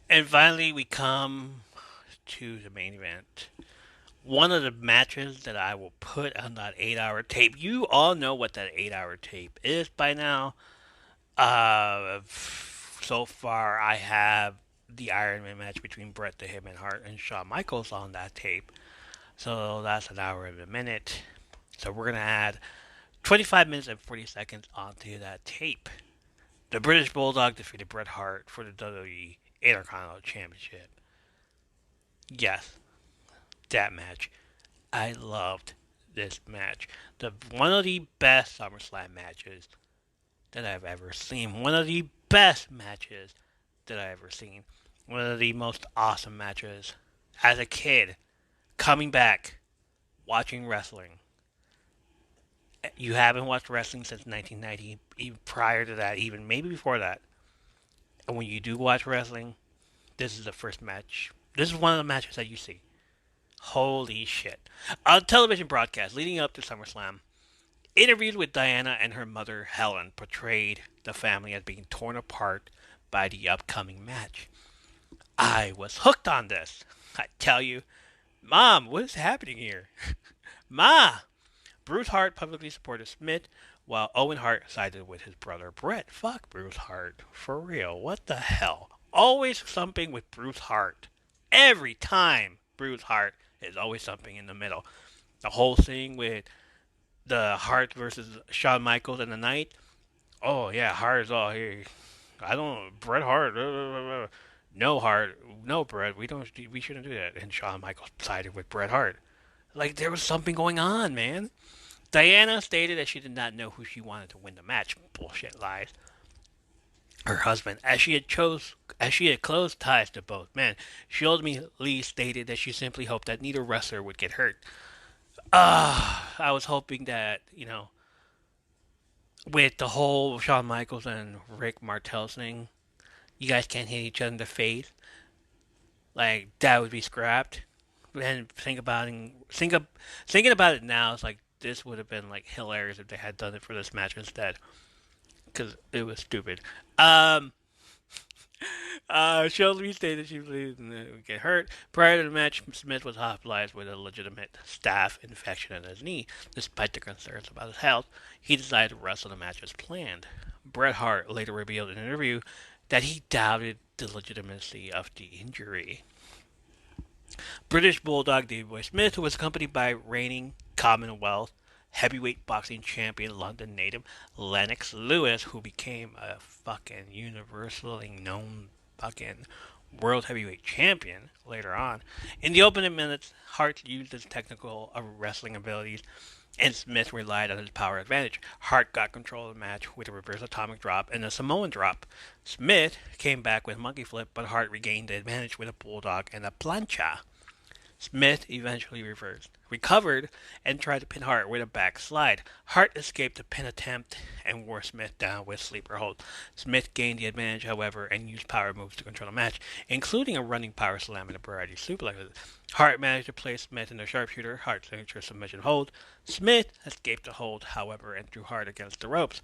And finally, we come to the main event. One of the matches that I will put on that 8-hour tape. You all know what that 8-hour tape is by now. So far, I have the Iron Man match between Bret the Hitman Hart and Shawn Michaels on that tape. So that's an hour and a minute. So we're going to add 25 minutes and 40 seconds onto that tape. The British Bulldog defeated Bret Hart for the WWE Intercontinental Championship. Yes, that match. I loved this match. One of the best SummerSlam matches that I've ever seen. One of the best matches that I've ever seen. One of the most awesome matches. As a kid, coming back, watching wrestling. You haven't watched wrestling since 1990, even prior to that, even maybe before that. And when you do watch wrestling, this is the first match. This is one of the matches that you see. Holy shit. A television broadcast leading up to SummerSlam. Interviews with Diana and her mother, Helen, portrayed the family as being torn apart by the upcoming match. I was hooked on this. I tell you, Mom, what is happening here? Ma! Bruce Hart publicly supported Smith, while Owen Hart sided with his brother Bret. Fuck Bruce Hart. For real. What the hell? Always something with Bruce Hart. Every time Bruce Hart is always something in the middle. The whole thing with the Hart versus Shawn Michaels and the Night. Oh yeah, Hart is all here. Bret Hart. No Hart. No Bret. We shouldn't do that. And Shawn Michaels sided with Bret Hart. Like there was something going on, man. Diana stated that she did not know who she wanted to win the match. Bullshit lies. Her husband, as she had close ties to both men, she ultimately stated that she simply hoped that neither wrestler would get hurt. I was hoping that, with the whole Shawn Michaels and Rick Martel thing, you guys can't hit each other in the face. Like that would be scrapped. And thinking about it now, it's like this would have been like hilarious if they had done it for this match instead, because it was stupid. Shelby stated she believed would get hurt. Prior to the match, Smith was hospitalized with a legitimate staph infection in his knee. Despite the concerns about his health, he decided to wrestle the match as planned. Bret Hart later revealed in an interview that he doubted the legitimacy of the injury. British Bulldog Davey Boy Smith, who was accompanied by reigning Commonwealth heavyweight boxing champion London native Lennox Lewis, who became a fucking universally known fucking world heavyweight champion later on. In the opening minutes, Hart used his technical wrestling abilities, and Smith relied on his power advantage. Hart got control of the match with a reverse atomic drop and a Samoan drop. Smith came back with a monkey flip, but Hart regained the advantage with a bulldog and a plancha. Smith eventually recovered, and tried to pin Hart with a backslide. Hart escaped the pin attempt and wore Smith down with sleeper hold. Smith gained the advantage, however, and used power moves to control the match, including a running power slam and a variety of suplexes. Hart managed to place Smith in the sharpshooter, Hart's signature submission hold. Smith escaped the hold, however, and threw Hart against the ropes.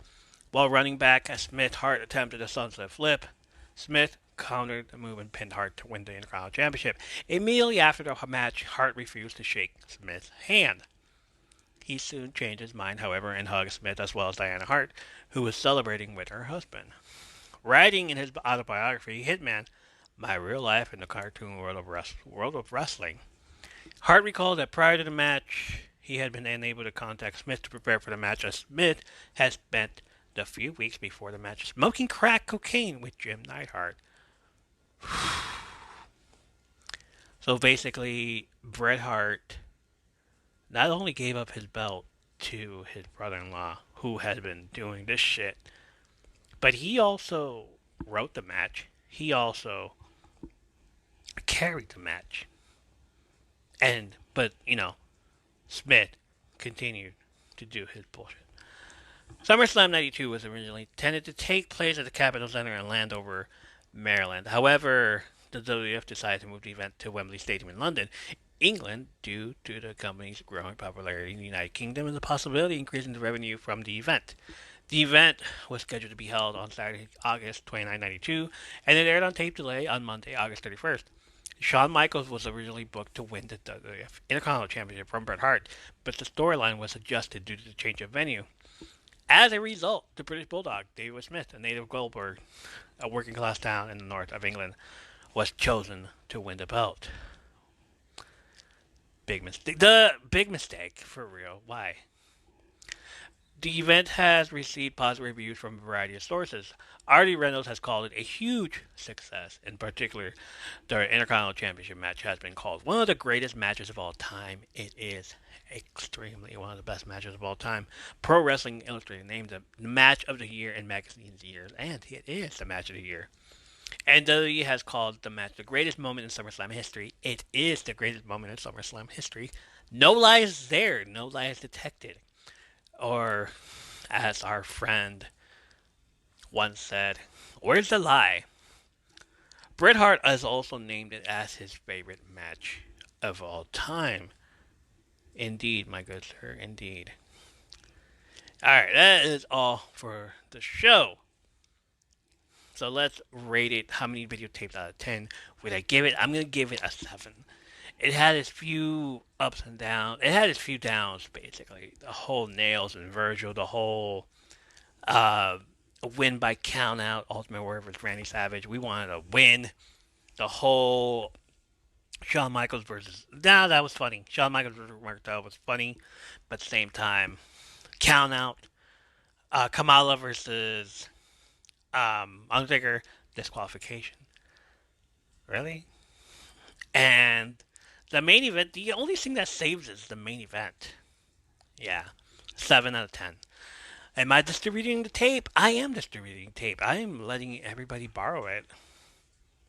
While running back as Smith, Hart attempted a sunset flip. Smith countered the move and pinned Hart to win the Intercontinental Championship. Immediately after the match, Hart refused to shake Smith's hand. He soon changed his mind, however, and hugged Smith as well as Diana Hart, who was celebrating with her husband. Writing in his autobiography, Hitman, My Real Life in the Cartoon World of Wrestling, Hart recalled that prior to the match, he had been unable to contact Smith to prepare for the match, as Smith had spent the few weeks before the match smoking crack cocaine with Jim Neidhart. So basically, Bret Hart not only gave up his belt to his brother-in-law, who had been doing this shit, but he also wrote the match. He also carried the match. But Smith continued to do his bullshit. SummerSlam 92 was originally intended to take place at the Capitol Center in Landover, Maryland. However, the WWF decided to move the event to Wembley Stadium in London, England, due to the company's growing popularity in the United Kingdom and the possibility of increasing the revenue from the event. The event was scheduled to be held on Saturday, August 29, 92, and it aired on tape delay on Monday, August 31st. Shawn Michaels was originally booked to win the WWF Intercontinental Championship from Bret Hart, but the storyline was adjusted due to the change of venue. As a result, the British Bulldog, Davey Smith, a native Goldberg, a working-class town in the north of England, was chosen to win the belt. Big mistake. The big mistake, for real. Why? The event has received positive reviews from a variety of sources. Artie Reynolds has called it a huge success. In particular, the Intercontinental Championship match has been called one of the greatest matches of all time. It is extremely one of the best matches of all time. Pro Wrestling Illustrated named it the match of the year in magazine's years, and it is the match of the year. And WWE has called the match the greatest moment in SummerSlam history. It is the greatest moment in SummerSlam history. No lies there. No lies detected. Or, as our friend once said, where's the lie? Bret Hart has also named it as his favorite match of all time. Indeed, my good sir, indeed. Alright, that is all for the show. So let's rate it. How many videotapes out of 10 would I give it? I'm going to give it a 7. It had its few ups and downs. It had its few downs, basically. The whole Nails and Virgil, the whole win by count out, Ultimate Warrior versus Randy Savage. We wanted a win. The whole Shawn Michaels versus... Nah, that was funny. Shawn Michaels versus Martel was funny, but at the same time, count out. Kamala versus Undertaker, disqualification. Really? And the main event, the only thing that saves is the main event. Yeah. 7 out of 10. Am I distributing the tape? I am distributing tape. I am letting everybody borrow it.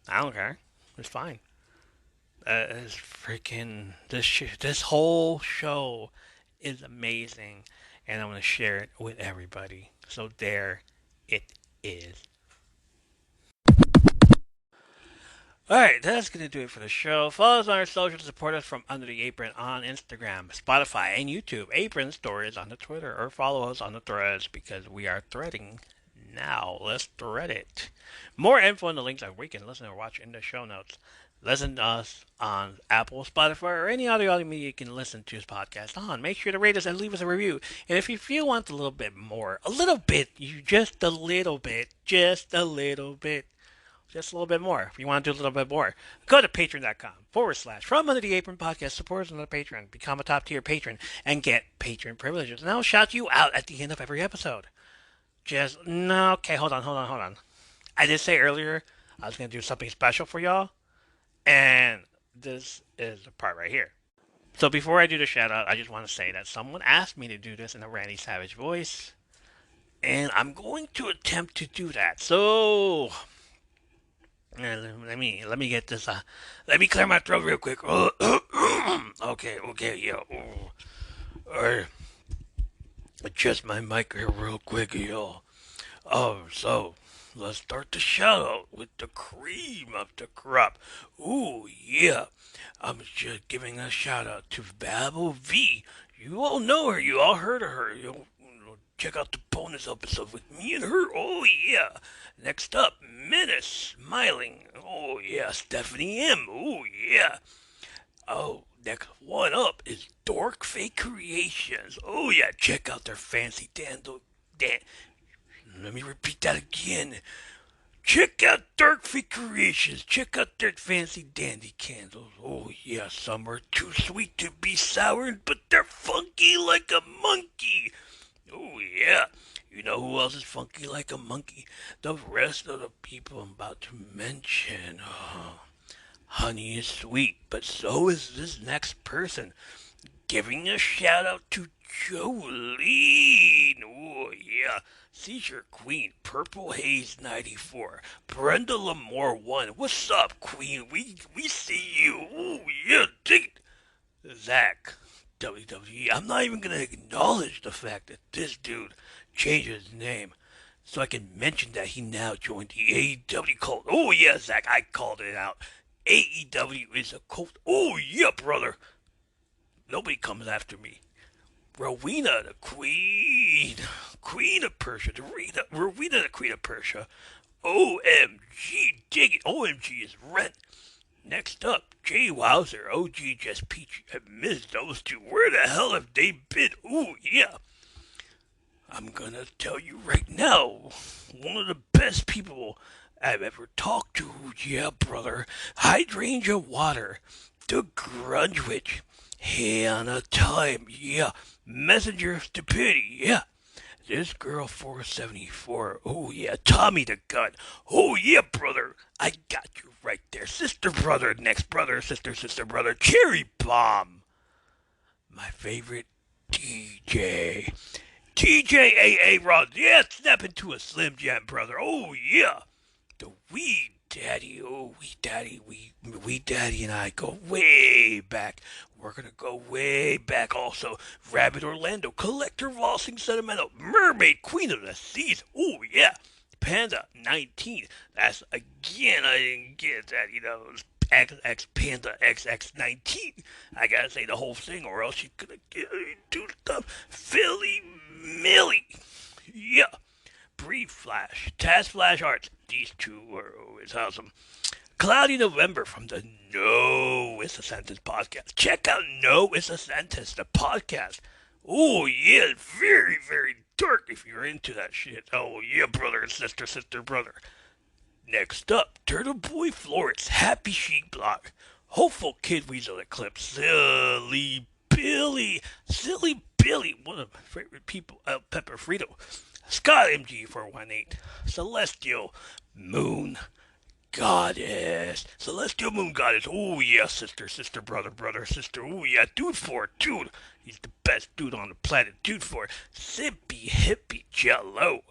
I don't care. It's fine. It's freaking... This whole show is amazing. And I'm going to share it with everybody. So there it is. Alright, that's going to do it for the show. Follow us on our socials, support us from Under the Apron on Instagram, Spotify, and YouTube. Apron Stories on the Twitter, or follow us on the threads because we are threading now. Let's thread it. More info and the links that we can listen or watch in the show notes. Listen to us on Apple, Spotify, or any other audio media you can listen to this podcast on. Make sure to rate us and leave us a review. And if you feel want a little bit more, just a little bit, just a little bit more. If you want to do a little bit more, go to patreon.com/. From Under the Apron Podcast, support us on the Patreon, become a top tier patron, and get patron privileges. And I'll shout you out at the end of every episode. Okay, hold on. I did say earlier I was going to do something special for y'all, and this is the part right here. So before I do the shout out, I just want to say that someone asked me to do this in a Randy Savage voice, and I'm going to attempt to do that. So let me get this. Let me clear my throat real quick. Okay, yo. Adjust my mic here real quick, yo. So let's start the shout out with the cream of the crop. Ooh, yeah. I'm just giving a shout out to Babel V. You all know her. You all heard of her. Check out the bonus episode with me and her. Oh, yeah. Next up, Menace Smiling. Oh, yeah. Stephanie M. Oh, yeah. Oh, next one up is Dork Fake Creations. Oh, yeah. Check out their fancy Let me repeat that again. Check out Dark Fake Creations. Check out their fancy dandy candles. Oh, yeah. Some are too sweet to be soured, but they're funky like a monkey. Oh, yeah. You know who else is funky like a monkey? The rest of the people I'm about to mention. Oh, honey is sweet, but so is this next person. Giving a shout out to Jolene. Oh, yeah. Seizure Queen, Purple Haze 94, Brenda Lamore 1. What's up, Queen? We see you. Oh, yeah, dig it. Zach. WWE. I'm not even gonna acknowledge the fact that this dude changed his name so I can mention that he now joined the AEW cult. Oh yeah, Zach, I called it out. AEW is a cult. Oh yeah, brother. Nobody comes after me. Rowena the Queen of Persia, Rowena the Queen of Persia. OMG, dig it. OMG is rent. Next up, Jay Wowzer, OG Just Peach. I missed those two. Where the hell have they been? Ooh, yeah. I'm gonna tell you right now, one of the best people I've ever talked to. Yeah, brother. Hydrangea Water. The Grunge Witch. Hannah Time. Yeah. Messenger of Stupidity. Yeah. This girl 474. Oh yeah, Tommy the Gun. Oh yeah, brother. I got you right there. Sister brother, next brother, sister brother. Cherry Bomb. My favorite TJ. TJAA Rod. Yeah, snap into a Slim Jam, brother. Oh yeah. The Weed Daddy. Oh, Weed Daddy. Weed Daddy and I go way back. We're gonna go way back also. Rabbit Orlando, Collector Vossing Sentimental, Mermaid Queen of the Seas. Oh yeah. Panda 19. That's again, I didn't get that, XX Panda XX19. I gotta say the whole thing or else she's gonna do stuff. Philly Millie. Yeah. Brief Flash, Taz Flash Arts. These two are always awesome. Cloudy November from the No It's a Sentence podcast. Check out No It's a Sentence, the podcast. Oh, yeah, very, very dark if you're into that shit. Oh, yeah, brother and sister, brother. Next up, Turtle Boy Florence, Happy Chic Block. Hopeful Kid Weasel Eclipse, Silly Billy, one of my favorite people, Pepper Frito. Scott MG418, Celestial Moon Goddess. Celestial Moon Goddess. Oh, yeah, sister, brother, sister. Oh, yeah, dude. He's the best dude on the planet. Dude for Sippy Hippie Jello.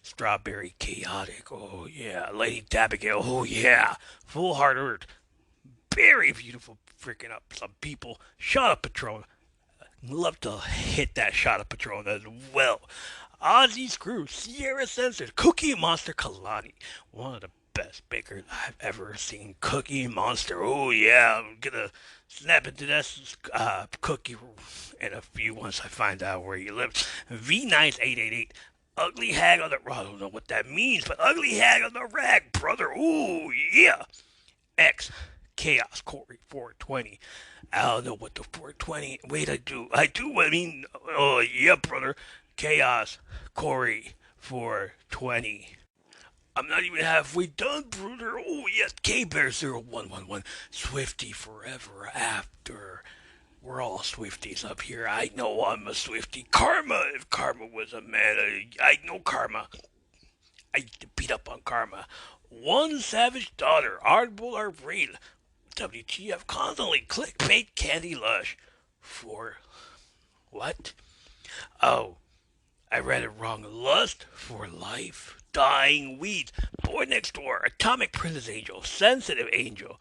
Strawberry Chaotic. Oh, yeah. Lady Dabigail. Oh, yeah. Full Heart Earth. Very beautiful freaking up some people. Shot up Patron. Love to hit that shot of Patron as well. Ozzy Screw, Sierra Sensor, Cookie Monster Kalani, one of the best baker I've ever seen. Cookie Monster. Oh yeah, I'm gonna snap into this cookie in a few once I find out where you live. V9888. Ugly hag on the I don't know what that means, but ugly hag on the rag, brother. Oh yeah. X Chaos Corey 420. I don't know what the 420. Wait, I do. I mean, oh yeah, brother. Chaos Corey 420. I'm not even halfway done, brother. Oh yes, K Bear 0111. Swifty forever after. We're all Swifties up here. I know I'm a Swifty. Karma, if Karma was a man, I know Karma. I beat up on Karma. One savage daughter, Ardbull or real. WTF constantly clickbait Candy Lush. For what? Oh, I read it wrong. Lust for life. Dying weeds. Boy next door. Atomic Princess Angel. Sensitive Angel.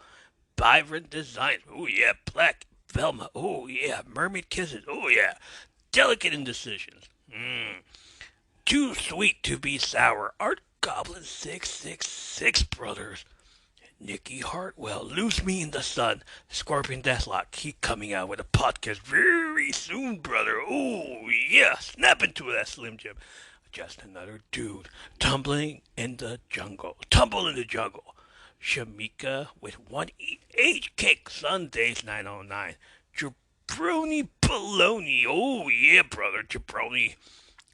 Vibrant Designs. Oh yeah. Black Velma. Oh yeah. Mermaid Kisses. Oh yeah. Delicate Indecisions. Too sweet to be sour. Art Goblin 666 brothers. Nikki Hartwell, Lose Me in the Sun, Scorpion Deathlock, keep coming out with a podcast very soon, brother. Oh, yeah, snap into that Slim Jim. Just another dude, Tumble in the Jungle. Shamika with 1 cake, Sundays 909. Jabroni Baloney, oh yeah, brother, Jabroni.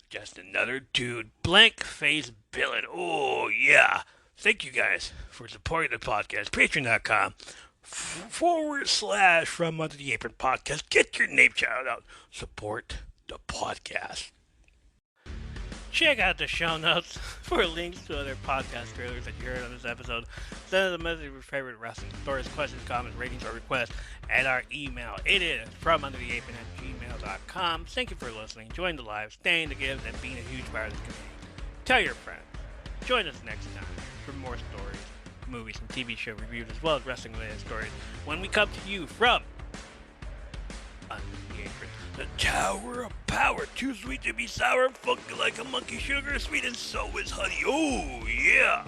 Just another dude, Blank Face Villain, oh yeah. Thank you guys for supporting the podcast. Patreon.com / From Under the Apron Podcast. Get your name shouted out. Support the podcast. Check out the show notes for links to other podcast trailers that you heard on this episode. Send us a message of your favorite wrestling stories, questions, comments, ratings, or requests at our email. It is FromUnderTheApron@gmail.com. Thank you for listening, join the live, staying to give, and being a huge part of this community. Tell your friends. Join us next time for more stories, movies, and TV show reviews, as well as wrestling-related stories, when we come to you from Under the Apron, the Tower of Power. Too sweet to be sour, funky like a monkey sugar, sweet and so is honey. Oh, yeah.